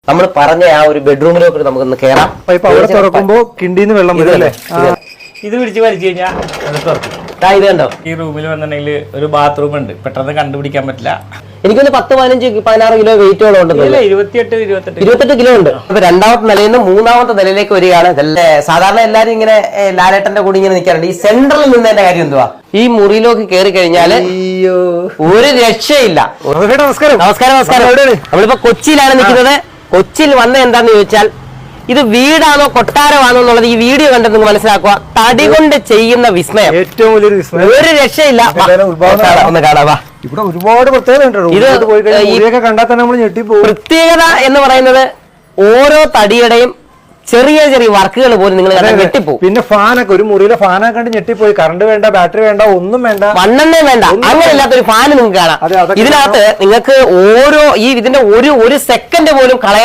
നമ്മൾ പറഞ്ഞ ആ ഒരു ബെഡ്റൂമിലേക്ക് നമുക്കൊന്ന് കയറാം. അവിടെ തുറക്കുമ്പോ കിണ്ടിന്ന് വെള്ളം വരും. ഇത് പിടിച്ച് വലിച്ചു കഴിഞ്ഞാൽ അത് തുറക്കും. ഇത് കണ്ടോ, ഈ റൂമിൽ വന്നിട്ടുണ്ടെങ്കിൽ ഒരു ബാത്റൂം ഉണ്ട്, പെട്ടെന്ന് കണ്ടുപിടിക്കാൻ പറ്റില്ല. എനിക്കൊന്ന് 10-15-16 കിലോ വെയിറ്റോളം ഉണ്ടെന്നില്ല, 28 കിലോ ഉണ്ട്. അപ്പൊ രണ്ടാമത്തെ നിലയിൽ നിന്ന് മൂന്നാമത്തെ നിലയിലേക്ക് വരികയാണ്. സാധാരണ എല്ലാരും ഇങ്ങനെ ലാലേട്ടന്റെ കൂടി ഇങ്ങനെ നിൽക്കാറുണ്ട്. ഈ സെൻട്രലിൽ നിന്നതിന്റെ കാര്യം എന്തുവാ, ഈ മുറിയിലേക്ക് കയറി കഴിഞ്ഞാല് ഒരു രക്ഷയില്ല. നമസ്കാരം. നമസ്കാരം. നമ്മളിപ്പോ കൊച്ചിയിലാണ് നിൽക്കുന്നത്. കൊച്ചിയിൽ വന്ന എന്താന്ന് ചോദിച്ചാൽ, ഇത് വീടാണോ കൊട്ടാരമാണോ എന്നുള്ളത് ഈ വീഡിയോ കണ്ടിട്ട് നിങ്ങൾ മനസ്സിലാക്കുക. തടി കൊണ്ട് ചെയ്യുന്ന വിസ്മയം, ഏറ്റവും വലിയൊരു വിസ്മയം, ഒരു രക്ഷയില്ല. ഒന്ന് കാണാവാ. ഇവിടെ ഒരുപാട് പ്രത്യേകത കണ്ടാൽ തന്നെ നമ്മൾ ഞെട്ടിപ്പോ. പ്രത്യേകത എന്ന് പറയുന്നത് ഓരോ തടിയുടെയും ചെറിയ ചെറിയ വർക്കുകൾ പോലും നിങ്ങൾ ഞെട്ടിപ്പോകും. പിന്നെ ഫാനൊക്കെ, ഒരു മുറിയിലെ ഫാനൊക്കെ കണ്ട് ഞെട്ടിപ്പോയി. കറണ്ട് വേണ്ട, ബാറ്ററി വേണ്ട, ഒന്നും വേണ്ട, മണ്ണെണ്ണ വേണ്ട, അങ്ങനെ ഇല്ലാത്തൊരു ഫാന് നിങ്ങൾക്ക് കാണാം. ഇതിനകത്ത് നിങ്ങൾക്ക് ഇതിന്റെ ഒരു സെക്കൻഡ് പോലും കളയാൻ